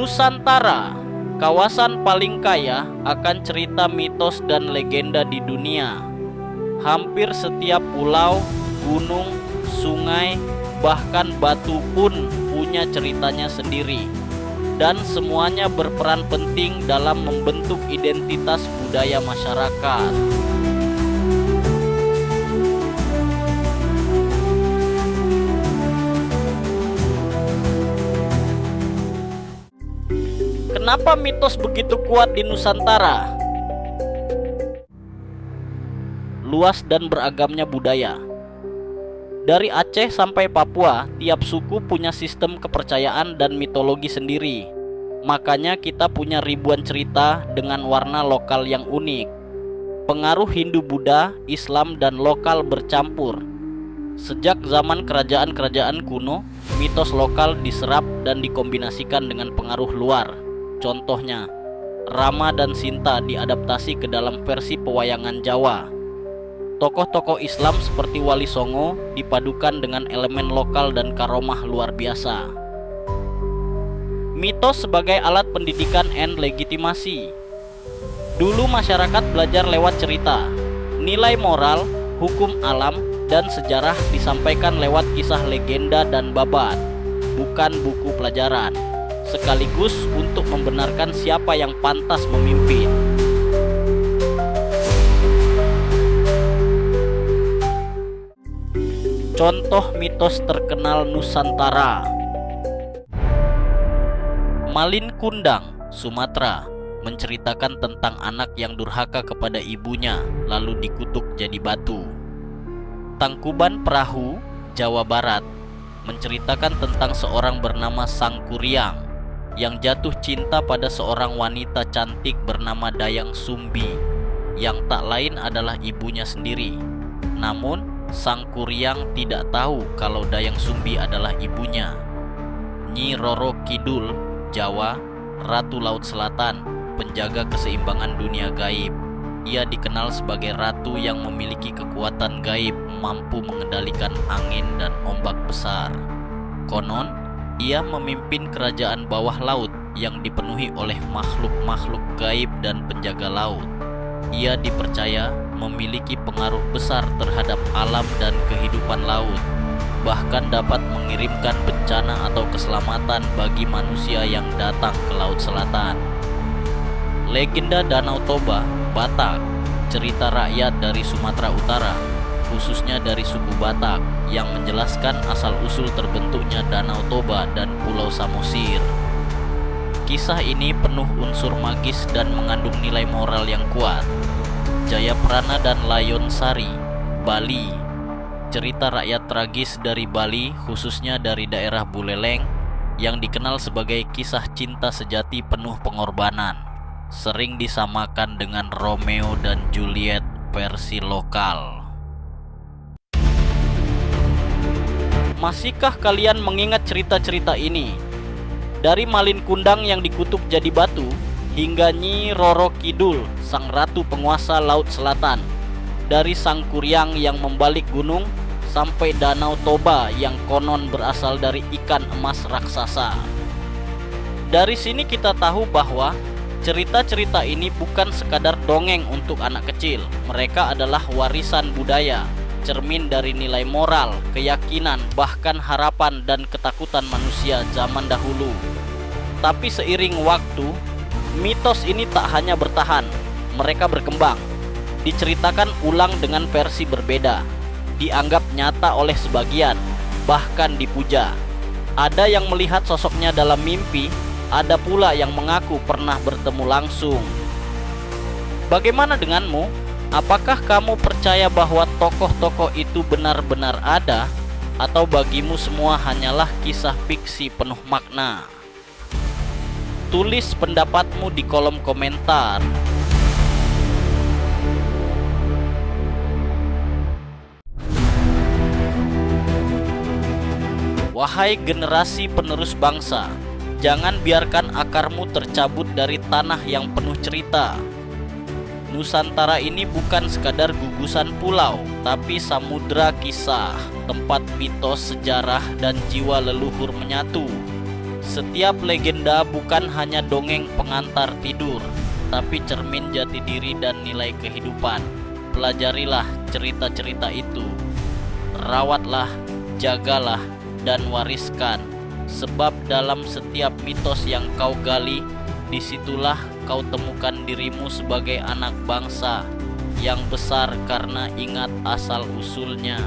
Nusantara, kawasan paling kaya akan cerita mitos dan legenda di dunia. Hampir setiap pulau, gunung, sungai, bahkan batu pun punya ceritanya sendiri. Dan semuanya berperan penting dalam membentuk identitas budaya masyarakat. Kenapa mitos begitu kuat di Nusantara? Luas dan beragamnya budaya. Dari Aceh sampai Papua, tiap suku punya sistem kepercayaan dan mitologi sendiri. Makanya kita punya ribuan cerita dengan warna lokal yang unik. Pengaruh Hindu-Buddha, Islam, dan lokal bercampur. Sejak zaman kerajaan-kerajaan kuno, mitos lokal diserap dan dikombinasikan dengan pengaruh luar. Contohnya, Rama dan Sinta diadaptasi ke dalam versi pewayangan Jawa. Tokoh-tokoh Islam seperti Wali Songo dipadukan dengan elemen lokal dan karomah luar biasa. Mitos sebagai alat pendidikan and legitimasi. Dulu masyarakat belajar lewat cerita. Nilai moral, hukum alam, dan sejarah disampaikan lewat kisah legenda dan babat, bukan buku pelajaran. Sekaligus untuk membenarkan siapa yang pantas memimpin. Contoh mitos terkenal Nusantara. Malin Kundang, Sumatera, menceritakan tentang anak yang durhaka kepada ibunya lalu dikutuk jadi batu. Tangkuban Perahu, Jawa Barat, menceritakan tentang seorang bernama Sang Kuryang yang jatuh cinta pada seorang wanita cantik bernama Dayang Sumbi, yang tak lain adalah ibunya sendiri. Namun, Sang Kuryang tidak tahu kalau Dayang Sumbi adalah ibunya. Nyi Roro Kidul, Jawa, Ratu Laut Selatan, penjaga keseimbangan dunia gaib. Ia dikenal sebagai ratu yang memiliki kekuatan gaib, mampu mengendalikan angin dan ombak besar. Konon, ia memimpin kerajaan bawah laut yang dipenuhi oleh makhluk-makhluk gaib dan penjaga laut. Ia dipercaya memiliki pengaruh besar terhadap alam dan kehidupan laut, bahkan dapat mengirimkan bencana atau keselamatan bagi manusia yang datang ke Laut Selatan. Legenda Danau Toba, Batak, cerita rakyat dari Sumatera Utara, khususnya dari suku Batak, yang menjelaskan asal-usul terbentuknya Danau Toba dan Pulau Samosir. Kisah ini penuh unsur magis dan mengandung nilai moral yang kuat. Jayaprana dan Layon Sari, Bali, cerita rakyat tragis dari Bali, khususnya dari daerah Buleleng, yang dikenal sebagai kisah cinta sejati penuh pengorbanan, sering disamakan dengan Romeo dan Juliet versi lokal. Masihkah kalian mengingat cerita-cerita ini? Dari Malin Kundang yang dikutuk jadi batu, hingga Nyi Roro Kidul, sang ratu penguasa Laut Selatan. Dari Sang Kuryang yang membalik gunung, sampai Danau Toba yang konon berasal dari ikan emas raksasa. Dari sini kita tahu bahwa cerita-cerita ini bukan sekadar dongeng untuk anak kecil. Mereka adalah warisan budaya, cermin dari nilai moral, keyakinan, bahkan harapan dan ketakutan manusia zaman dahulu. Tapi seiring waktu, mitos ini tak hanya bertahan, mereka berkembang, diceritakan ulang dengan versi berbeda, dianggap nyata oleh sebagian, bahkan dipuja. Ada yang melihat sosoknya dalam mimpi, ada pula yang mengaku pernah bertemu langsung. Bagaimana denganmu? Apakah kamu percaya bahwa tokoh-tokoh itu benar-benar ada, atau bagimu semua hanyalah kisah fiksi penuh makna? Tulis pendapatmu di kolom komentar. Wahai generasi penerus bangsa, jangan biarkan akarmu tercabut dari tanah yang penuh cerita. Nusantara ini bukan sekadar gugusan pulau, tapi samudra kisah, tempat mitos, sejarah, dan jiwa leluhur menyatu. Setiap legenda bukan hanya dongeng pengantar tidur, tapi cermin jati diri dan nilai kehidupan. Pelajarilah cerita-cerita itu, rawatlah, jagalah, dan wariskan. Sebab dalam setiap mitos yang kau gali, disitulah kau temukan dirimu sebagai anak bangsa yang besar karena ingat asal-usulnya.